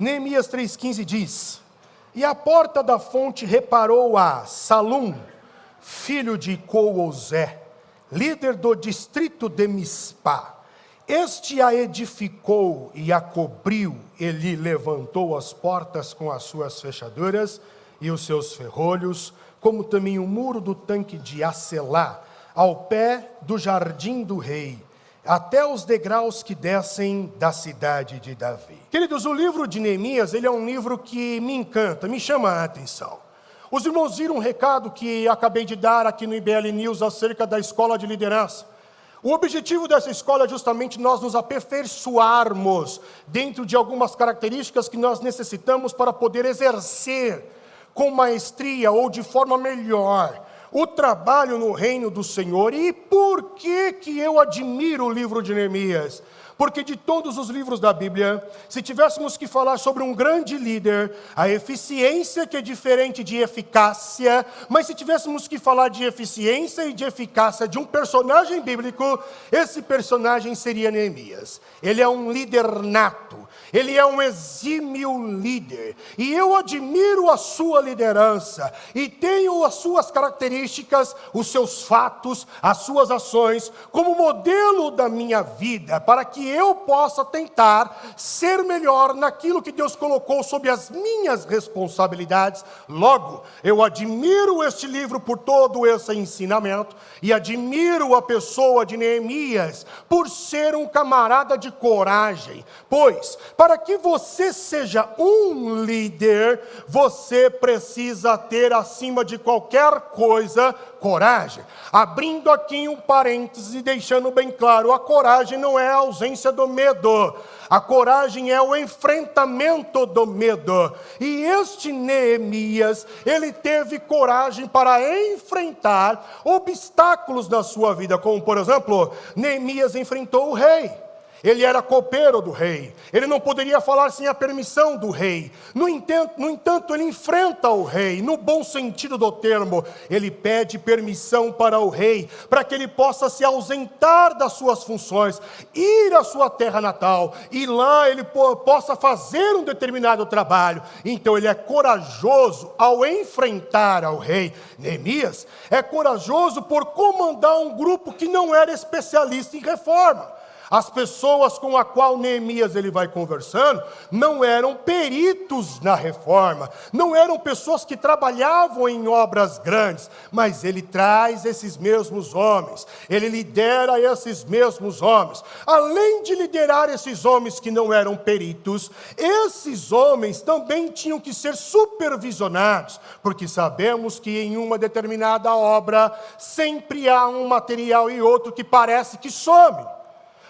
Neemias 3,15 diz: e à porta da fonte reparou a Salum, filho de Coozé, líder do distrito de Mispá. Este a edificou e a cobriu, ele levantou as portas com as suas fechaduras e os seus ferrolhos, como também o muro do tanque de Acelá, ao pé do jardim do rei, até os degraus que descem da cidade de Davi. Queridos, o livro de Neemias, ele é um livro que me encanta, me chama a atenção. Os irmãos viram um recado que acabei de dar aqui no IBL News acerca da escola de liderança. O objetivo dessa escola é justamente nós nos aperfeiçoarmos dentro de algumas características que nós necessitamos para poder exercer com maestria ou de forma melhor o trabalho no reino do Senhor. E por que eu admiro o livro de Neemias? Porque de todos os livros da Bíblia, se tivéssemos que falar sobre um grande líder, a eficiência que é diferente de eficácia, mas se tivéssemos que falar de eficiência e de eficácia de um personagem bíblico, esse personagem seria Neemias. Ele é um líder nato, ele é um exímio líder, e eu admiro a sua liderança, e tenho as suas características, os seus fatos, as suas ações, como modelo da minha vida, para que eu possa tentar ser melhor naquilo que Deus colocou sob as minhas responsabilidades. Logo, eu admiro este livro por todo esse ensinamento, e admiro a pessoa de Neemias por ser um camarada de coragem, pois, para que você seja um líder, você precisa ter, acima de qualquer coisa, coragem. Abrindo aqui um parênteses e deixando bem claro, a coragem não é a ausência do medo. A coragem é o enfrentamento do medo. E este Neemias, ele teve coragem para enfrentar obstáculos na sua vida, como por exemplo, Neemias enfrentou o rei. Ele era copeiro do rei, ele não poderia falar sem a permissão do rei. No entanto, ele enfrenta o rei, no bom sentido do termo. Ele pede permissão para o rei, para que ele possa se ausentar das suas funções, ir à sua terra natal, e lá ele possa fazer um determinado trabalho. Então ele é corajoso ao enfrentar ao rei. Neemias é corajoso por comandar um grupo que não era especialista em reforma. As pessoas com a qual Neemias ele vai conversando não eram peritos na reforma, não eram pessoas que trabalhavam em obras grandes, mas ele traz esses mesmos homens, ele lidera esses mesmos homens. Além de liderar esses homens que não eram peritos, esses homens também tinham que ser supervisionados, porque sabemos que em uma determinada obra sempre há um material e outro que parece que some.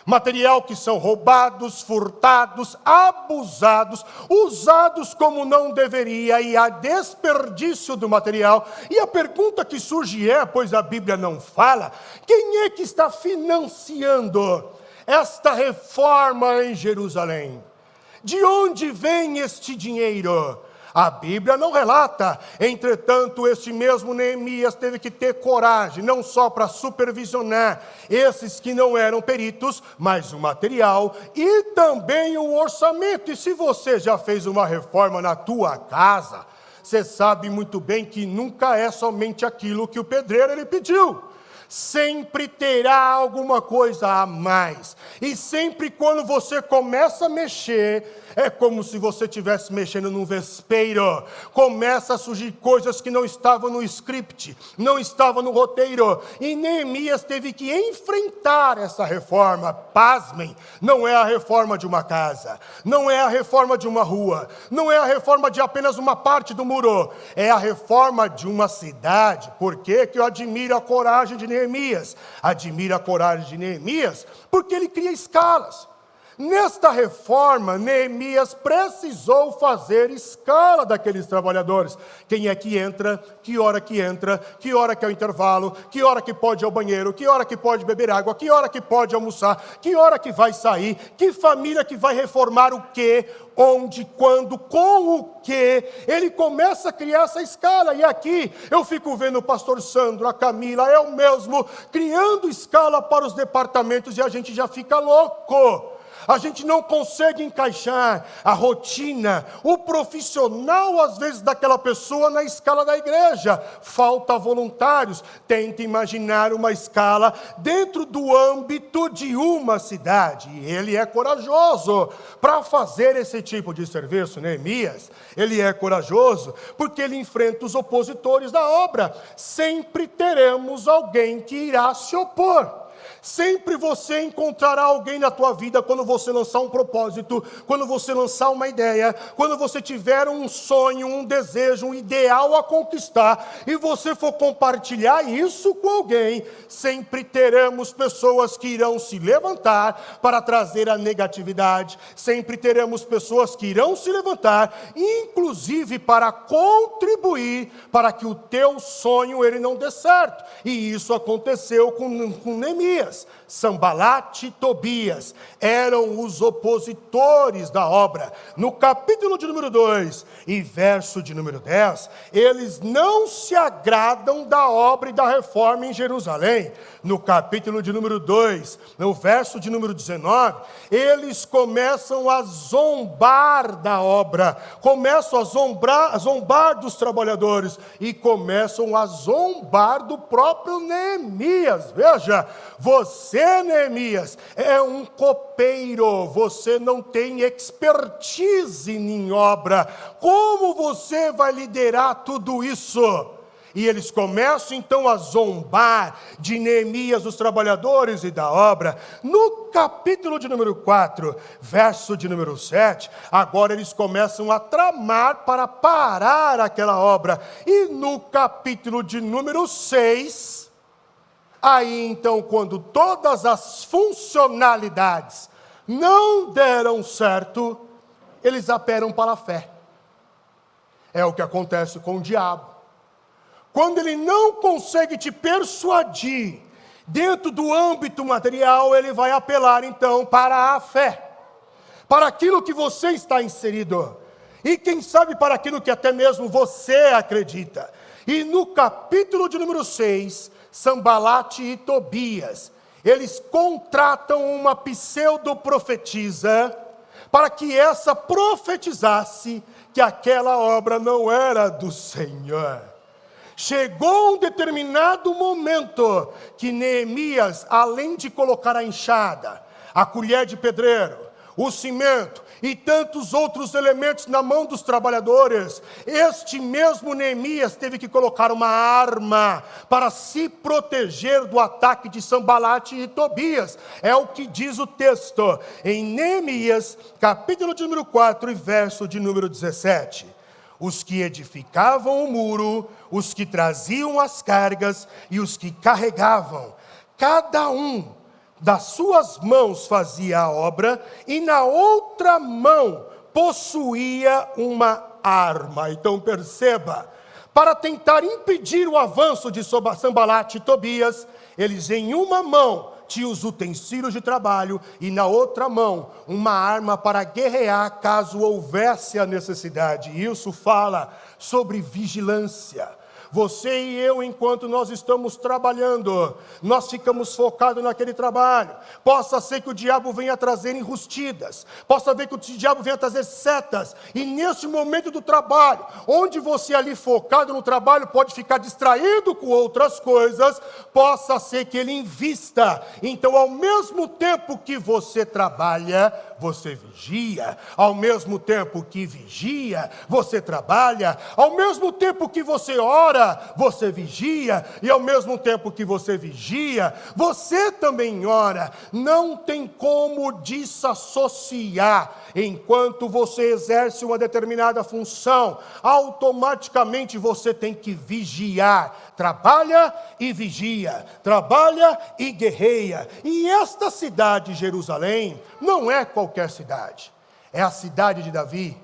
Material que são roubados, furtados, abusados, usados como não deveria, e há desperdício do material. E a pergunta que surge é, pois a Bíblia não fala, quem é que está financiando esta reforma em Jerusalém? De onde vem este dinheiro? A Bíblia não relata. Entretanto, este mesmo Neemias teve que ter coragem, não só para supervisionar esses que não eram peritos, mas o material e também o orçamento. E se você já fez uma reforma na tua casa, você sabe muito bem que nunca é somente aquilo que o pedreiro ele pediu. Sempre terá alguma coisa a mais. E sempre quando você começa a mexer, é como se você estivesse mexendo num vespeiro. Começa a surgir coisas que não estavam no script, não estavam no roteiro. E Neemias teve que enfrentar essa reforma. Pasmem, não é a reforma de uma casa, não é a reforma de uma rua, não é a reforma de apenas uma parte do muro, é a reforma de uma cidade. Por que eu admiro a coragem de Neemias? Admiro a coragem de Neemias porque ele cria escalas. Nesta reforma, Neemias precisou fazer escala daqueles trabalhadores. Quem é que entra, que hora que é o intervalo, que hora que pode ir ao banheiro, que hora que pode beber água, que hora que pode almoçar, que hora que vai sair, que família que vai reformar o quê, onde, quando, com o quê. Ele começa a criar essa escala. E aqui eu fico vendo o pastor Sandro, a Camila, eu mesmo, criando escala para os departamentos, e a gente já fica louco. A gente não consegue encaixar a rotina, o profissional, às vezes, daquela pessoa na escala da igreja. Falta voluntários. Tenta imaginar uma escala dentro do âmbito de uma cidade. E ele é corajoso para fazer esse tipo de serviço, Neemias. Ele é corajoso porque ele enfrenta os opositores da obra. Sempre teremos alguém que irá se opor. Sempre você encontrará alguém na tua vida quando você lançar um propósito, quando você lançar uma ideia, quando você tiver um sonho, um desejo, um ideal a conquistar, e você for compartilhar isso com alguém, sempre teremos pessoas que irão se levantar para trazer a negatividade, sempre teremos pessoas que irão se levantar, inclusive para contribuir para que o teu sonho ele não dê certo. E isso aconteceu com Neemias. Sanbalate e Tobias eram os opositores da obra. No capítulo de número 2 e verso de número 10, eles não se agradam da obra e da reforma em Jerusalém. No capítulo de número 2, no verso de número 19, eles começam a zombar da obra, começam a zombar dos trabalhadores e começam a zombar do próprio Neemias. Veja, você, Neemias, é um copeiro, você não tem expertise em obra. Como você vai liderar tudo isso? E eles começam então a zombar de Neemias, dos trabalhadores e da obra. No capítulo de número 4, verso de número 7, agora eles começam a tramar para parar aquela obra. E no capítulo de número 6, aí então, quando todas as funcionalidades não deram certo, eles apelam para a fé. É o que acontece com o diabo. Quando ele não consegue te persuadir dentro do âmbito material, ele vai apelar então para a fé, para aquilo que você está inserido, e quem sabe para aquilo que até mesmo você acredita. E no capítulo de número 6, Sanbalate e Tobias, eles contratam uma pseudo-profetisa, para que essa profetizasse que aquela obra não era do Senhor. Chegou um determinado momento que Neemias, além de colocar a enxada, a colher de pedreiro, o cimento e tantos outros elementos na mão dos trabalhadores, este mesmo Neemias teve que colocar uma arma para se proteger do ataque de Sanbalate e Tobias. É o que diz o texto em Neemias, capítulo de número 4 e verso de número 17. Os que edificavam o muro, os que traziam as cargas e os que carregavam, cada um das suas mãos fazia a obra, e na outra mão possuía uma arma. Então perceba, para tentar impedir o avanço de Sanbalate e Tobias, eles em uma mão tinham os utensílios de trabalho e na outra mão uma arma para guerrear caso houvesse a necessidade. Isso fala sobre vigilância. Você e eu, enquanto nós estamos trabalhando, nós ficamos focados naquele trabalho. Possa ser que o diabo venha trazer enrustidas, possa ver que o diabo venha trazer setas, e nesse momento do trabalho, onde você ali focado no trabalho pode ficar distraído com outras coisas, possa ser que ele invista. Então, ao mesmo tempo que você trabalha, você vigia. Ao mesmo tempo que vigia, você trabalha. Ao mesmo tempo que você ora, você vigia. E ao mesmo tempo que você vigia, você também ora. Não tem como desassociar. Enquanto você exerce uma determinada função, automaticamente você tem que vigiar. Trabalha e vigia, trabalha e guerreia. E esta cidade, Jerusalém, não é qualquer cidade. É a cidade de Davi.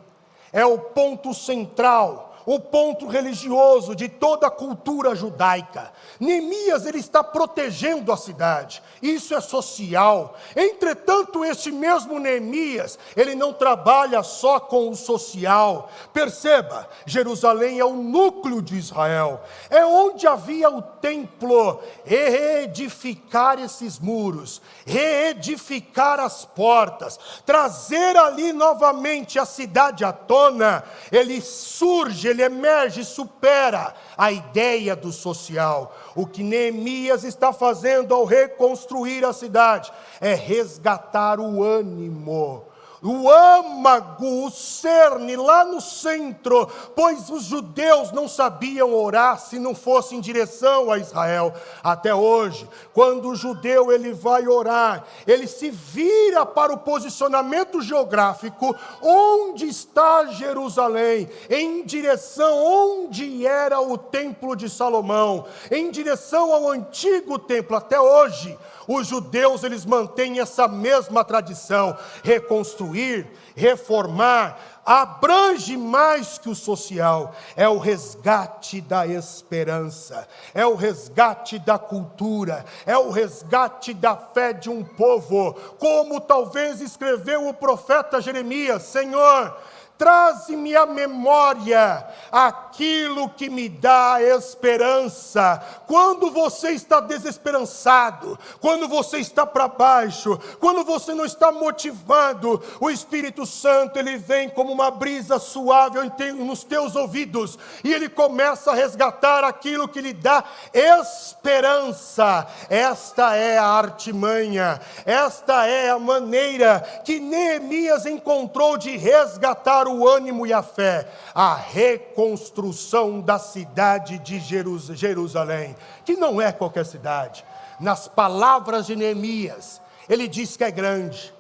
É o ponto central o ponto religioso de toda a cultura judaica. Neemias, ele está protegendo a cidade. Isso é social. Entretanto, este mesmo Neemias, ele não trabalha só com o social. Perceba, Jerusalém é o núcleo de Israel. É onde havia o templo. Reedificar esses muros, reedificar as portas, trazer ali novamente a cidade à tona. Ele surge, ele emerge, supera a ideia do social. O que Neemias está fazendo ao reconstruir a cidade é resgatar o ânimo, o âmago, o cerne lá no centro, pois os judeus não sabiam orar se não fosse em direção a Israel. Até hoje, quando o judeu ele vai orar, ele se vira para o posicionamento geográfico, onde está Jerusalém, em direção onde era o templo de Salomão, em direção ao antigo templo. Até hoje, os judeus eles mantêm essa mesma tradição. Reconstruir, reformar, abrange mais que o social. É o resgate da esperança, é o resgate da cultura, é o resgate da fé de um povo. Como talvez escreveu o profeta Jeremias: Senhor, traze-me à memória aquilo que me dá esperança. Quando você está desesperançado, quando você está para baixo, quando você não está motivado, o Espírito Santo ele vem como uma brisa suave nos teus ouvidos e ele começa a resgatar aquilo que lhe dá esperança. Esta é a artimanha, esta é a maneira que Neemias encontrou de resgatar o ânimo e a fé, a reconstrução da cidade de Jerusalém, que não é qualquer cidade. Nas palavras de Neemias, ele diz que é grande,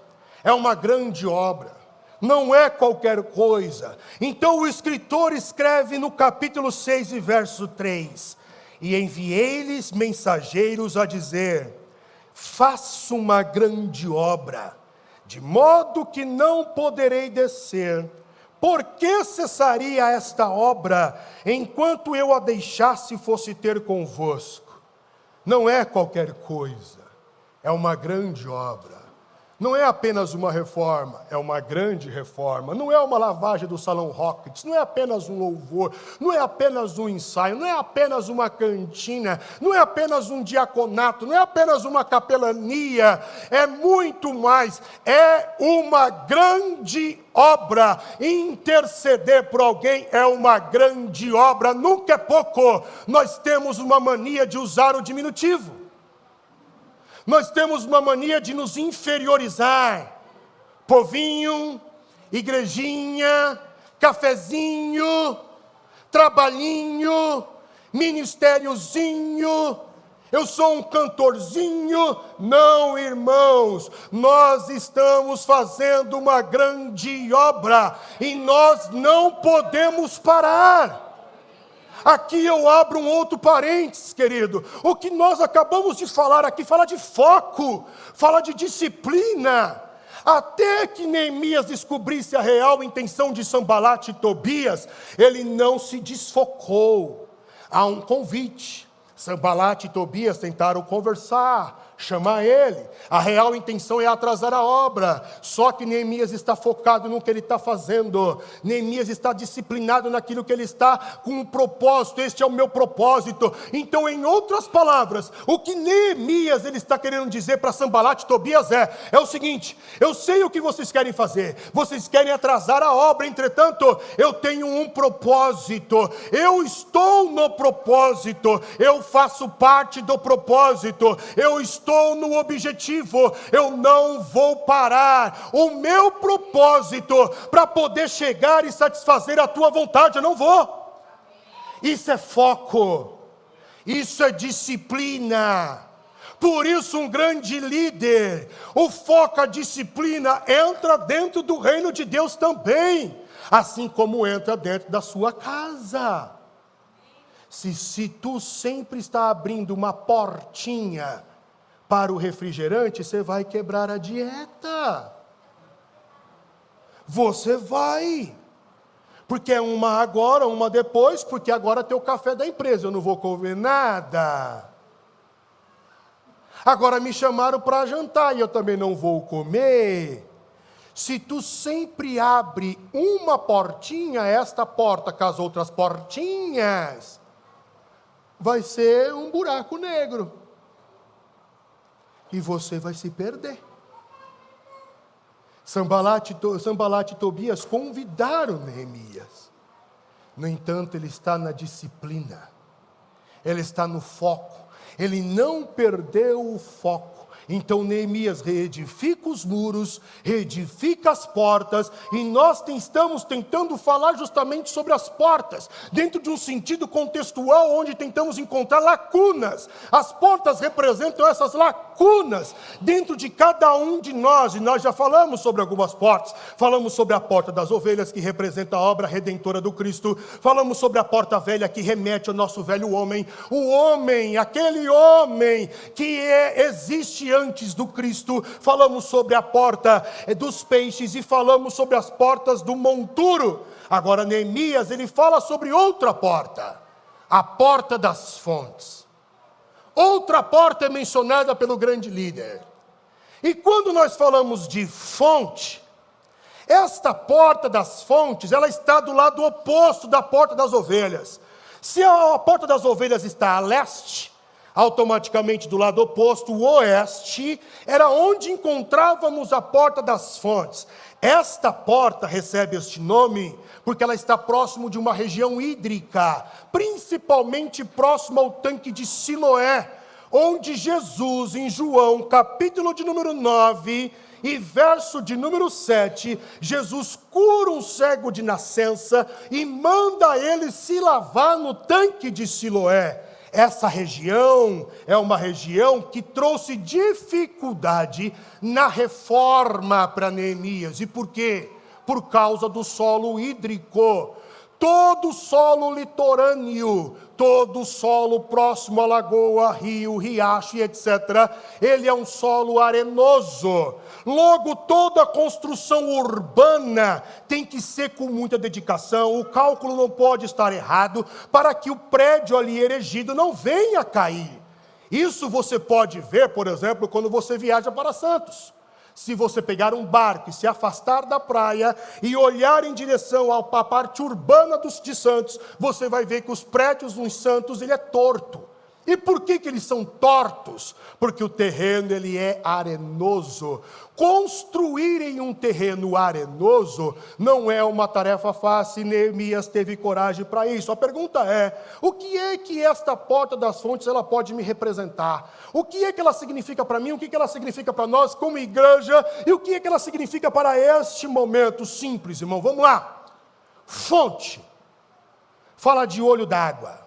é uma grande obra, não é qualquer coisa. Então o escritor escreve no capítulo 6 e verso 3: e enviei-lhes mensageiros a dizer: faço uma grande obra, de modo que não poderei descer. Por que cessaria esta obra, enquanto eu a deixasse e fosse ter convosco? Não é qualquer coisa, é uma grande obra. Não é apenas uma reforma, é uma grande reforma. Não é uma lavagem do salão Rockets, não é apenas um louvor, não é apenas um ensaio, não é apenas uma cantina, não é apenas um diaconato, não é apenas uma capelania, é muito mais, é uma grande obra. Interceder por alguém é uma grande obra, nunca é pouco. Nós temos uma mania de usar o diminutivo. Nós temos uma mania de nos inferiorizar. Povinho, igrejinha, cafezinho, trabalhinho, ministériozinho, eu sou um cantorzinho. Não, irmãos, nós estamos fazendo uma grande obra e nós não podemos parar. Aqui eu abro um outro parênteses, querido. O que nós acabamos de falar aqui, fala de foco, fala de disciplina. Até que Neemias descobrisse a real intenção de Sanbalate e Tobias, ele não se desfocou. Há um convite. Sanbalate e Tobias tentaram conversar, chamar ele. A real intenção é atrasar a obra. Só que Neemias está focado no que ele está fazendo. Neemias está disciplinado naquilo que ele está com um propósito. Este é o meu propósito. Então, em outras palavras, o que Neemias ele está querendo dizer para Sanbalate e Tobias é o seguinte: eu sei o que vocês querem fazer. Vocês querem atrasar a obra. Entretanto, eu tenho um propósito. Eu estou no propósito. Eu faço parte do propósito. Eu estou no objetivo. Eu não vou parar o meu propósito para poder chegar e satisfazer a tua vontade. Eu não vou. Isso é foco. Isso é disciplina. Por isso um grande líder, o foco, a disciplina entra dentro do reino de Deus também, assim como entra dentro da sua casa. Se tu sempre está abrindo uma portinha para o refrigerante, você vai quebrar a dieta. Você vai. Porque é uma agora, uma depois, porque agora tem o café da empresa, eu não vou comer nada. Agora me chamaram para jantar e eu também não vou comer. Se tu sempre abre uma portinha, esta porta com as outras portinhas, vai ser um buraco negro. E você vai se perder. Sanbalat e Tobias convidaram Neemias. No entanto, ele está na disciplina. Ele está no foco. Ele não perdeu o foco. Então Neemias reedifica os muros, reedifica as portas, e nós estamos tentando falar justamente sobre as portas, dentro de um sentido contextual, onde tentamos encontrar lacunas. As portas representam essas lacunas dentro de cada um de nós, e nós já falamos sobre algumas portas. Falamos sobre a porta das ovelhas, que representa a obra redentora do Cristo. Falamos sobre a porta velha, que remete ao nosso velho homem, o homem, aquele homem que existe antes do Cristo. Falamos sobre a porta dos peixes e falamos sobre as portas do monturo. Agora Neemias, ele fala sobre outra porta, a porta das fontes. Outra porta é mencionada pelo grande líder. E quando nós falamos de fonte, esta porta das fontes, ela está do lado oposto da porta das ovelhas. Se a porta das ovelhas está a leste, automaticamente do lado oposto, o oeste, era onde encontrávamos a porta das fontes. Esta porta recebe este nome porque ela está próximo de uma região hídrica, principalmente próximo ao tanque de Siloé, onde Jesus, em João, capítulo de número 9, e verso de número 7, Jesus cura um cego de nascença e manda ele se lavar no tanque de Siloé. Essa região é uma região que trouxe dificuldade na reforma para Neemias. E por quê? Por causa do solo hídrico. Todo solo litorâneo, todo solo próximo à lagoa, rio, riacho e etc., ele é um solo arenoso. Logo, toda a construção urbana tem que ser com muita dedicação. O cálculo não pode estar errado para que o prédio ali erigido não venha a cair. Isso você pode ver, por exemplo, quando você viaja para Santos. Se você pegar um barco e se afastar da praia e olhar em direção à parte urbana de Santos, você vai ver que os prédios em Santos, ele é torto. E por que eles são tortos? Porque o terreno, ele é arenoso. Construir em um terreno arenoso não é uma tarefa fácil, e Neemias teve coragem para isso. A pergunta é, o que é que esta porta das fontes ela pode me representar? O que é que ela significa para mim? O que é que ela significa para nós como igreja? E o que é que ela significa para este momento simples, irmão? Vamos lá. Fonte fala de olho d'água.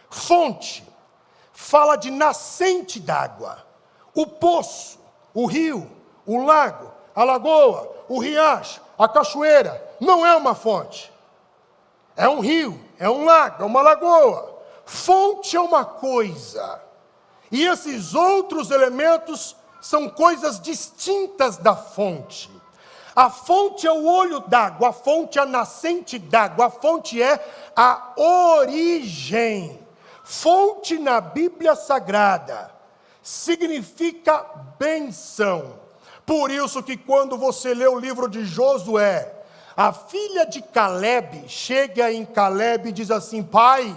Fonte fala de nascente d'água. O poço, o rio, o lago, a lagoa, o riacho, a cachoeira, não é uma fonte. É um rio, é um lago, é uma lagoa. Fonte é uma coisa. E esses outros elementos são coisas distintas da fonte. A fonte é o olho d'água, a fonte é a nascente d'água, a fonte é a origem. Fonte na Bíblia Sagrada significa bênção. Por isso que quando você lê o livro de Josué, a filha de Caleb chega em Caleb e diz assim: pai,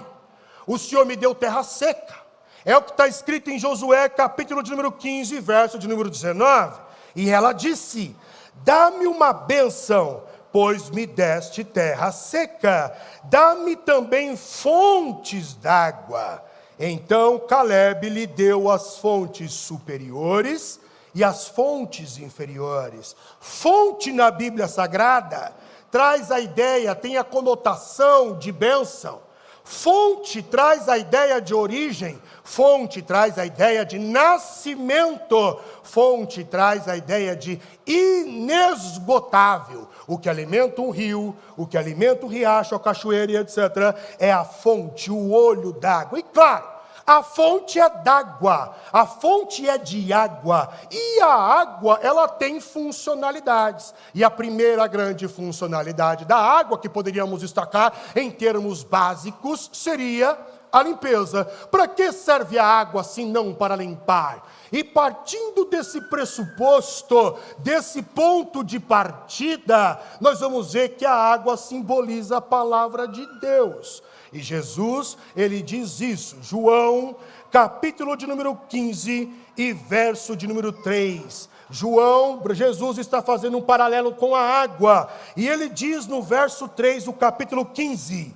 o Senhor me deu terra seca. É o que está escrito em Josué, capítulo de número 15, verso de número 19. E ela disse: dá-me uma bênção, pois me deste terra seca. Dá-me também fontes d'água. Então Caleb lhe deu as fontes superiores e as fontes inferiores. Fonte na Bíblia Sagrada traz a ideia, tem a conotação de bênção. Fonte traz a ideia de origem, fonte traz a ideia de nascimento, fonte traz a ideia de inesgotável. O que alimenta um rio, o que alimenta o riacho, a cachoeira e etc., é a fonte, o olho d'água. E claro, A fonte é d'água, a fonte é de água, e a água, ela tem funcionalidades. E a primeira grande funcionalidade da água, que poderíamos destacar em termos básicos, seria a limpeza. Para que serve a água, se não para limpar? E partindo desse pressuposto, desse ponto de partida, nós vamos ver que a água simboliza a palavra de Deus. E Jesus, ele diz isso, João, capítulo de número 15 e verso de número 3. Jesus está fazendo um paralelo com a água. E ele diz no verso 3 do capítulo 15: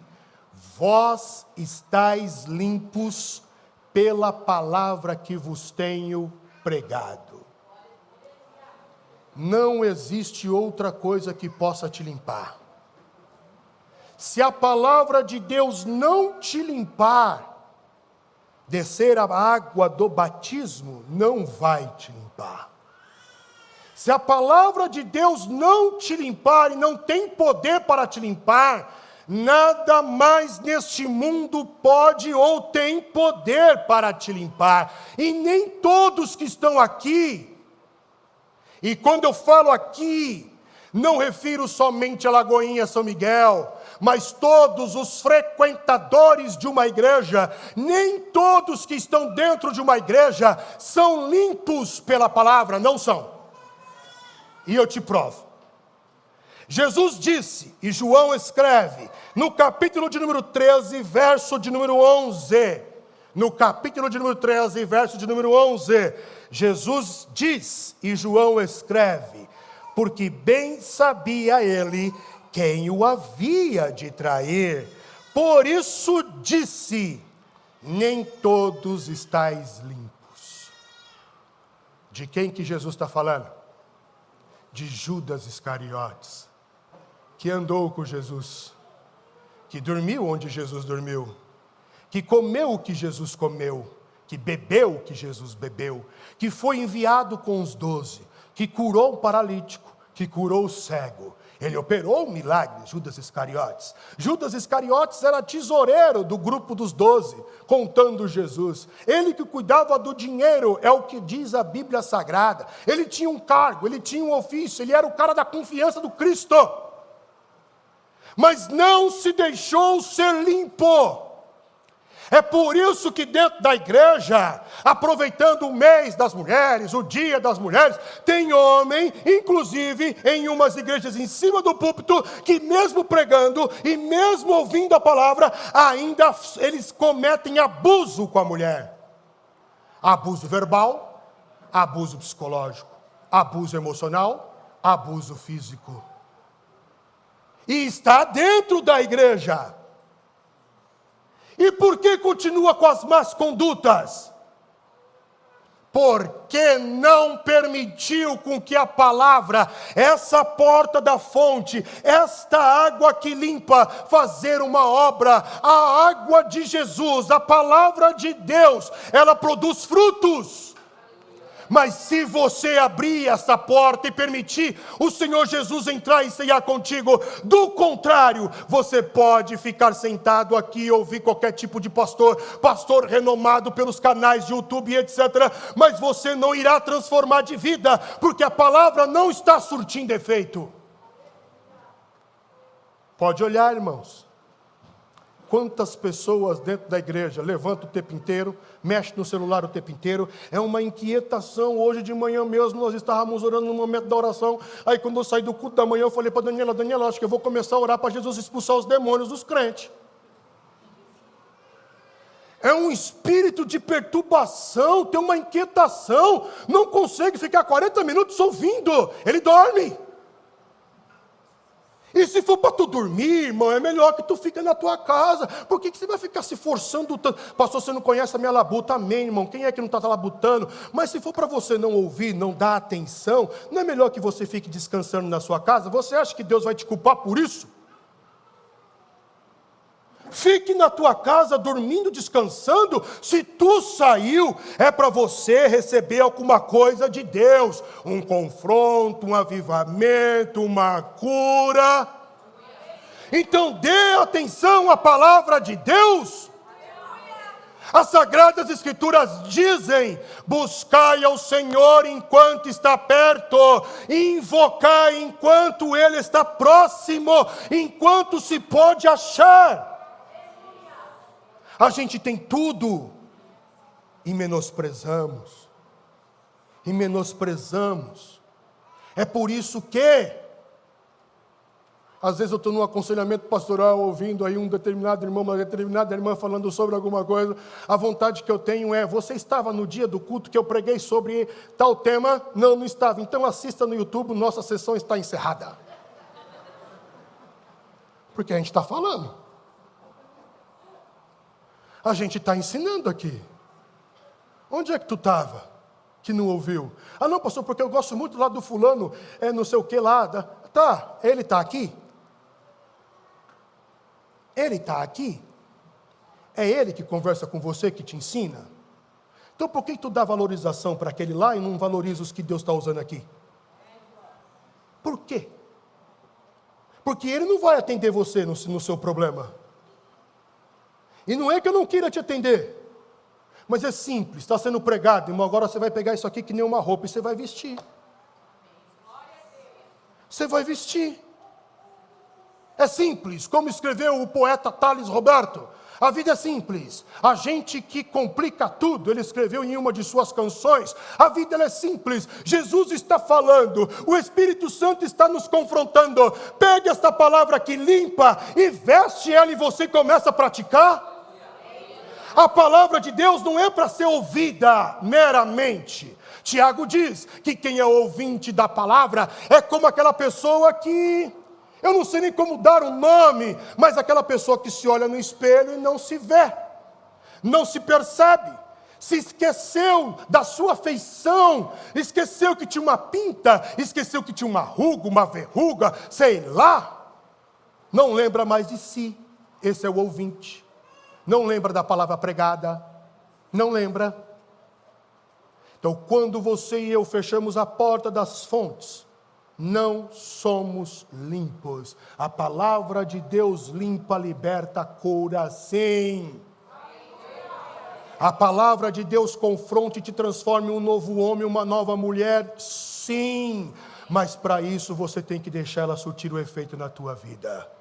vós estáis limpos pela palavra que vos tenho pregado. Não existe outra coisa que possa te limpar. Se a palavra de Deus não te limpar, descer a água do batismo não vai te limpar. Se a palavra de Deus não te limpar e não tem poder para te limpar, nada mais neste mundo pode ou tem poder para te limpar. E nem todos que estão aqui, e quando eu falo aqui, não refiro somente a Lagoinha São Miguel, mas todos os frequentadores de uma igreja, nem todos que estão dentro de uma igreja são limpos pela palavra, não são. E eu te provo. Jesus disse, e João escreve, no capítulo de número 13, verso de número 11, no capítulo de número 13, verso de número 11, Jesus diz, e João escreve, porque bem sabia ele quem o havia de trair, por isso disse, nem todos estáis limpos. De quem que Jesus está falando? De Judas Iscariotes, que andou com Jesus, que dormiu onde Jesus dormiu, que comeu o que Jesus comeu, que bebeu o que Jesus bebeu, que foi enviado com os 12, que curou o paralítico, que curou o cego. Ele operou um milagre, Judas Iscariotes. Judas Iscariotes era tesoureiro do grupo dos 12, contando Jesus. Ele que cuidava do dinheiro, é o que diz a Bíblia Sagrada. Ele tinha um cargo, ele tinha um ofício, ele era o cara da confiança do Cristo. Mas não se deixou ser limpo. É por isso que dentro da igreja, aproveitando o mês das mulheres, o dia das mulheres, tem homem, inclusive em umas igrejas em cima do púlpito, que mesmo pregando e mesmo ouvindo a palavra, ainda eles cometem abuso com a mulher. Abuso verbal, abuso psicológico, abuso emocional, abuso físico. E está dentro da igreja. E por que continua com as más condutas? Porque não permitiu com que a palavra, essa porta da fonte, esta água que limpa, fazer uma obra. A água de Jesus, a palavra de Deus, ela produz frutos. Mas se você abrir essa porta e permitir o Senhor Jesus entrar e ceiar contigo, do contrário, você pode ficar sentado aqui e ouvir qualquer tipo de pastor renomado pelos canais de YouTube e etc. Mas você não irá transformar de vida, porque a palavra não está surtindo efeito. Pode olhar, irmãos. Quantas pessoas dentro da igreja levantam o tempo inteiro, mexem no celular o tempo inteiro, é uma inquietação. Hoje de manhã mesmo nós estávamos orando no momento da oração, aí quando eu saí do culto da manhã eu falei para Daniela, acho que eu vou começar a orar para Jesus expulsar os demônios dos crentes. É um espírito de perturbação, tem uma inquietação, não consegue ficar 40 minutos ouvindo, ele dorme. E se for para tu dormir, irmão, é melhor que tu fique na tua casa. Por que você vai ficar se forçando tanto? Pastor, você não conhece a minha labuta? Amém, irmão. Quem é que não está labutando? Mas se for para você não ouvir, não dar atenção, não é melhor que você fique descansando na sua casa? Você acha que Deus vai te culpar por isso? Fique na tua casa dormindo, descansando. Se tu saiu, é para você receber alguma coisa de Deus. Um confronto, um avivamento, uma cura. Então dê atenção à palavra de Deus. As Sagradas Escrituras dizem: buscai ao Senhor enquanto está perto, invocai enquanto Ele está próximo, enquanto se pode achar. A gente tem tudo e menosprezamos. É por isso que, às vezes eu estou num aconselhamento pastoral, ouvindo aí um determinado irmão, uma determinada irmã falando sobre alguma coisa, a vontade que eu tenho é: você estava no dia do culto que eu preguei sobre tal tema? Não, não estava. Então assista no YouTube, nossa sessão está encerrada. Porque a gente está falando. A gente está ensinando aqui. Onde é que tu estava, que não ouviu? Ah não, pastor, porque eu gosto muito lá do fulano, não sei o que lá. Tá, ele está aqui? Ele está aqui? É ele que conversa com você, que te ensina? Então por que tu dá valorização para aquele lá e não valoriza os que Deus está usando aqui? Por quê? Porque ele não vai atender você no seu problema. E não é que eu não queira te atender, mas é simples, está sendo pregado, irmão, agora você vai pegar isso aqui que nem uma roupa e você vai vestir. Você vai vestir. É simples, como escreveu o poeta Thales Roberto. A vida é simples. A gente que complica tudo, ele escreveu em uma de suas canções. A vida ela é simples. Jesus está falando, o Espírito Santo está nos confrontando. Pegue esta palavra que limpa e veste ela e você começa a praticar. A palavra de Deus não é para ser ouvida meramente. Tiago diz que quem é ouvinte da palavra é como aquela pessoa que, eu não sei nem como dar um nome, mas aquela pessoa que se olha no espelho e não se vê, não se percebe, se esqueceu da sua feição, esqueceu que tinha uma pinta, esqueceu que tinha uma ruga, uma verruga, sei lá, não lembra mais de si. Esse é o ouvinte. Não lembra da palavra pregada, não lembra. Então, quando você e eu fechamos a porta das fontes, não somos limpos. A palavra de Deus limpa, liberta, cura, sim. A palavra de Deus confronta e te transforma em um novo homem, uma nova mulher, sim. Mas para isso você tem que deixar ela surtir o efeito na tua vida.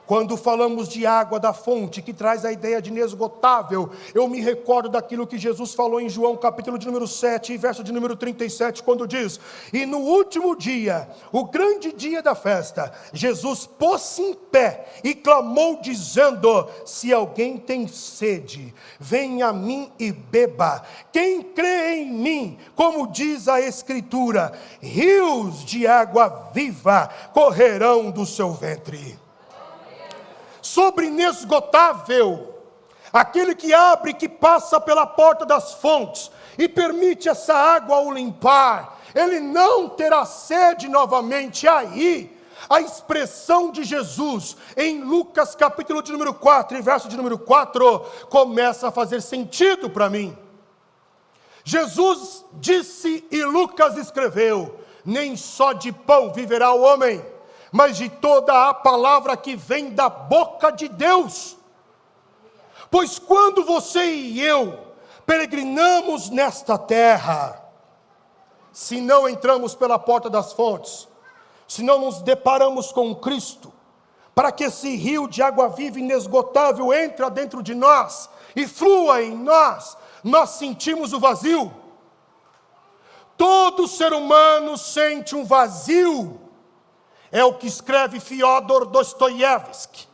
Quando falamos de água da fonte, que traz a ideia de inesgotável, eu me recordo daquilo que Jesus falou em João, capítulo de número 7, verso de número 37, quando diz: e no último dia, o grande dia da festa, Jesus pôs-se em pé e clamou dizendo: se alguém tem sede, venha a mim e beba. Quem crê em mim, como diz a Escritura, rios de água viva correrão do seu ventre. Sobre inesgotável, aquele que abre, que passa pela porta das fontes e permite essa água o limpar, ele não terá sede novamente. Aí, a expressão de Jesus em Lucas capítulo de número 4 e verso de número 4 começa a fazer sentido para mim. Jesus disse e Lucas escreveu: nem só de pão viverá o homem, mas de toda a palavra que vem da boca de Deus. Pois quando você e eu peregrinamos nesta terra, se não entramos pela porta das fontes, se não nos deparamos com Cristo, para que esse rio de água viva inesgotável entre dentro de nós e flua em nós, nós sentimos o vazio. Todo ser humano sente um vazio. É o que escreve Fyodor Dostoiévski.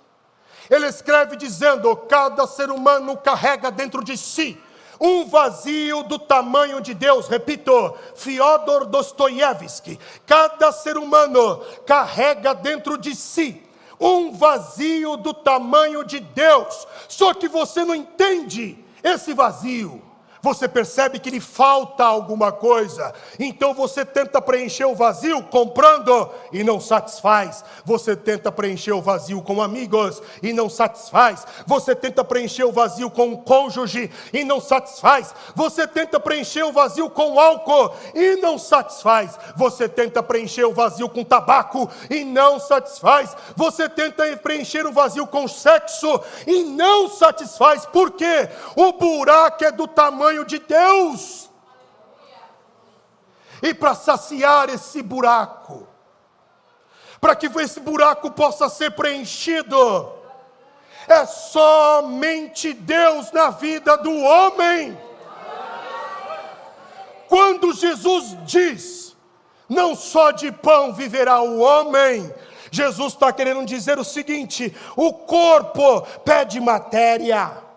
Ele escreve dizendo: cada ser humano carrega dentro de si um vazio do tamanho de Deus. Repito, Fyodor Dostoiévski. Cada ser humano carrega dentro de si um vazio do tamanho de Deus. Só que você não entende esse vazio. Você percebe que lhe falta alguma coisa, então você tenta preencher o vazio comprando e não satisfaz. Você tenta preencher o vazio com amigos e não satisfaz. Você tenta preencher o vazio com um cônjuge e não satisfaz. Você tenta preencher o vazio com álcool e não satisfaz. Você tenta preencher o vazio com tabaco e não satisfaz. Você tenta preencher o vazio com sexo e não satisfaz. Por quê? O buraco é do tamanho de Deus. E para saciar esse buraco, para que esse buraco possa ser preenchido, é somente Deus na vida do homem. Quando Jesus diz, não só de pão viverá o homem, Jesus está querendo dizer o seguinte: o corpo pede matéria,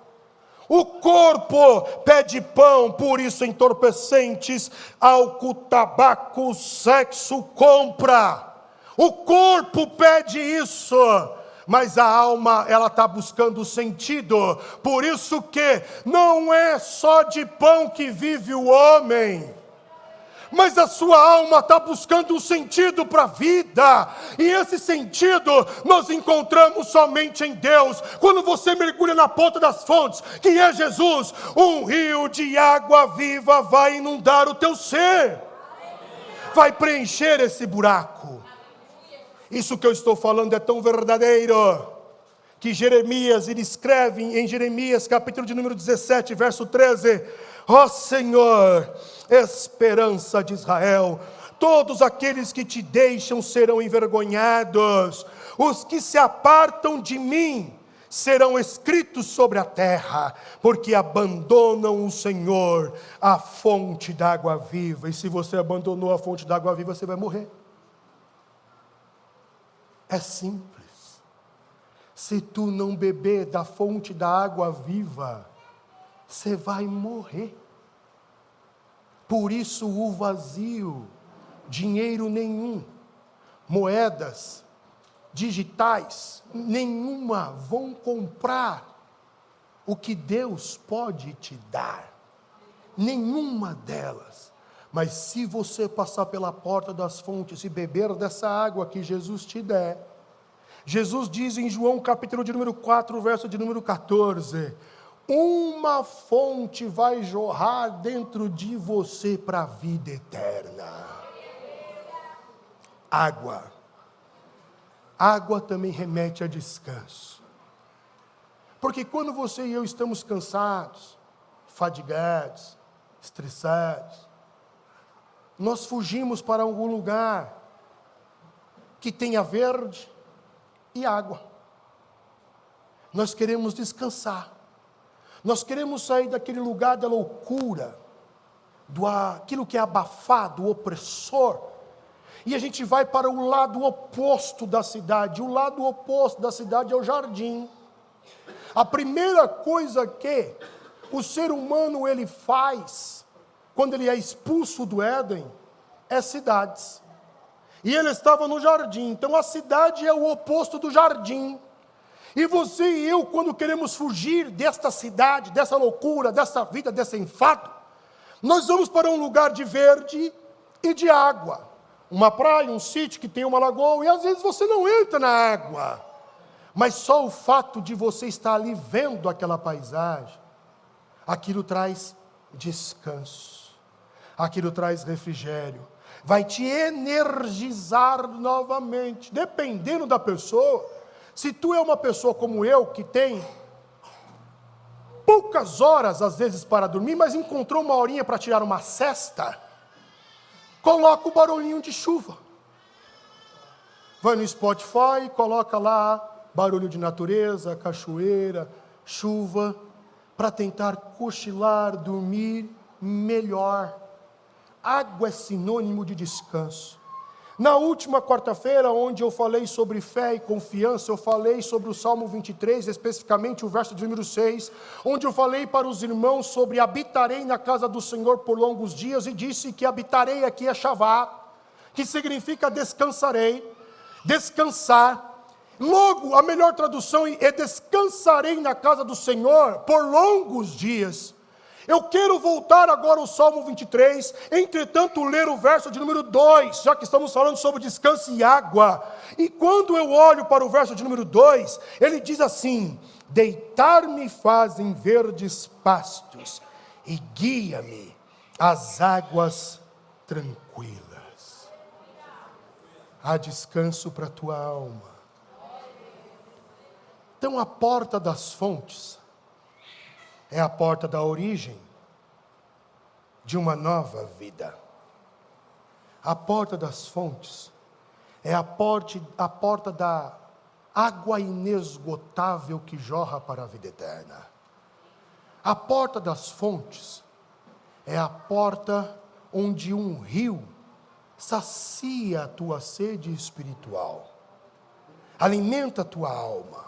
o corpo pede pão, por isso entorpecentes, álcool, tabaco, sexo, compra. O corpo pede isso, mas a alma, ela está buscando sentido. Por isso que não é só de pão que vive o homem, mas a sua alma está buscando um sentido para a vida, e esse sentido nós encontramos somente em Deus. Quando você mergulha na ponta das fontes, que é Jesus, um rio de água viva vai inundar o teu ser, vai preencher esse buraco. Isso que eu estou falando é tão verdadeiro, que Jeremias, ele escreve em Jeremias capítulo de número 17, verso 13, ó Senhor, esperança de Israel, todos aqueles que te deixam serão envergonhados, os que se apartam de mim serão escritos sobre a terra, porque abandonam o Senhor, a fonte da água viva. E se você abandonou a fonte da água viva, você vai morrer. É simples. Se tu não beber da fonte da água viva, você vai morrer. Por isso o vazio, dinheiro nenhum, moedas digitais nenhuma vão comprar o que Deus pode te dar. Nenhuma delas. Mas se você passar pela porta das fontes e beber dessa água que Jesus te der, Jesus diz em João capítulo de número 4, verso de número 14, uma fonte vai jorrar dentro de você para a vida eterna. Água. Água também remete a descanso. Porque quando você e eu estamos cansados, fadigados, estressados, nós fugimos para algum lugar que tenha verde e água. Nós queremos descansar. Nós queremos sair daquele lugar da loucura, aquilo que é abafado, opressor, e a gente vai para o lado oposto da cidade. O lado oposto da cidade é o jardim. A primeira coisa que o ser humano ele faz, quando ele é expulso do Éden, é cidades. E ele estava no jardim, então a cidade é o oposto do jardim. E você e eu, quando queremos fugir desta cidade, dessa loucura, dessa vida, desse enfado, nós vamos para um lugar de verde e de água. Uma praia, um sítio que tem uma lagoa, e às vezes você não entra na água. Mas só o fato de você estar ali vendo aquela paisagem, aquilo traz descanso, aquilo traz refrigério, vai te energizar novamente, dependendo da pessoa. Se tu é uma pessoa como eu, que tem poucas horas às vezes para dormir, mas encontrou uma horinha para tirar uma sesta, coloca o barulhinho de chuva. Vai no Spotify, coloca lá barulho de natureza, cachoeira, chuva, para tentar cochilar, dormir melhor. Água é sinônimo de descanso. Na última quarta-feira, onde eu falei sobre fé e confiança, eu falei sobre o Salmo 23, especificamente o verso de número 6, onde eu falei para os irmãos sobre habitarei na casa do Senhor por longos dias, e disse que habitarei aqui é Shavá, que significa descansarei, descansar. Logo, a melhor tradução é descansarei na casa do Senhor por longos dias. Eu quero voltar agora ao Salmo 23, entretanto ler o verso de número 2, já que estamos falando sobre descanso e água. E quando eu olho para o verso de número 2, ele diz assim: deitar-me faz em verdes pastos, e guia-me às águas tranquilas. Há descanso para a tua alma. Então a porta das fontes é a porta da origem de uma nova vida. A porta das fontes é a porta da água inesgotável que jorra para a vida eterna. A porta das fontes é a porta onde um rio sacia a tua sede espiritual, alimenta a tua alma.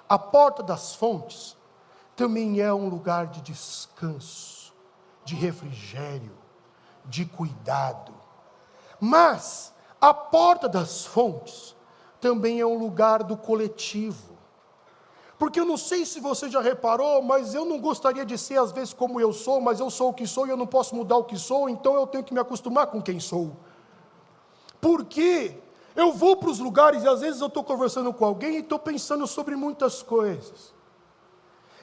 A porta das fontes também é um lugar de descanso, de refrigério, de cuidado. Mas a porta das fontes também é um lugar do coletivo. Porque eu não sei se você já reparou, mas eu não gostaria de ser às vezes como eu sou, mas eu sou o que sou e eu não posso mudar o que sou, então eu tenho que me acostumar com quem sou. Porque eu vou para os lugares e às vezes eu estou conversando com alguém e estou pensando sobre muitas coisas.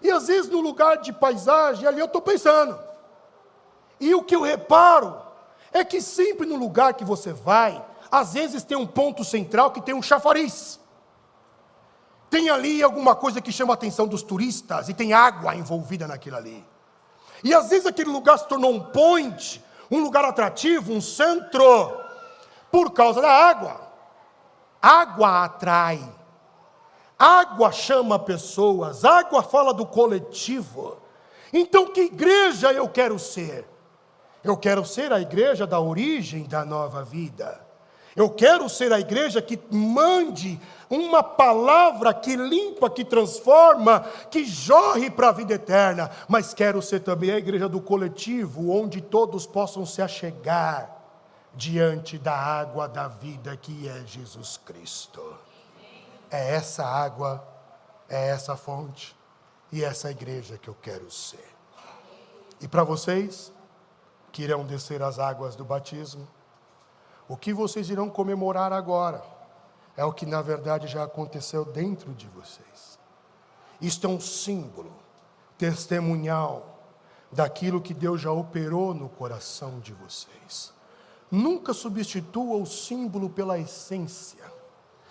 E às vezes no lugar de paisagem ali eu estou pensando. E o que eu reparo é que sempre no lugar que você vai, às vezes tem um ponto central que tem um chafariz. Tem ali alguma coisa que chama a atenção dos turistas e tem água envolvida naquilo ali. E às vezes aquele lugar se tornou um point, um lugar atrativo, um centro, por causa da água. Água atrai. Água chama pessoas, água fala do coletivo. Então que igreja eu quero ser? Eu quero ser a igreja da origem da nova vida. Eu quero ser a igreja que mande uma palavra que limpa, que transforma, que jorre para a vida eterna. Mas quero ser também a igreja do coletivo, onde todos possam se achegar diante da água da vida que é Jesus Cristo. É essa água, é essa fonte e essa igreja que eu quero ser. E para vocês que irão descer as águas do batismo, o que vocês irão comemorar agora é o que na verdade já aconteceu dentro de vocês. Isto é um símbolo testemunhal daquilo que Deus já operou no coração de vocês. Nunca substitua o símbolo pela essência.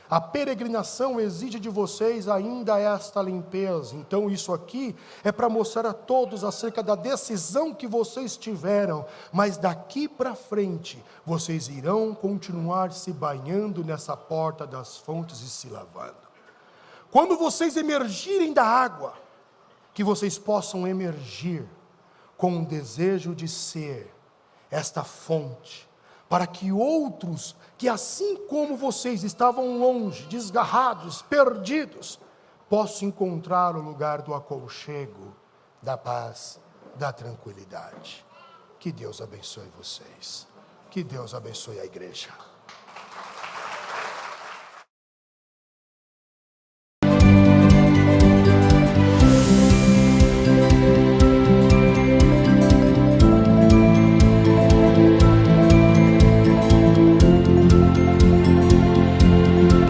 A peregrinação exige de vocês ainda esta limpeza. Então isso aqui é para mostrar a todos acerca da decisão que vocês tiveram. Mas daqui para frente, vocês irão continuar se banhando nessa porta das fontes e se lavando. Quando vocês emergirem da água, que vocês possam emergir com o desejo de ser esta fonte, para que outros, que assim como vocês estavam longe, desgarrados, perdidos, possam encontrar o lugar do aconchego, da paz, da tranquilidade. Que Deus abençoe vocês. Que Deus abençoe a igreja.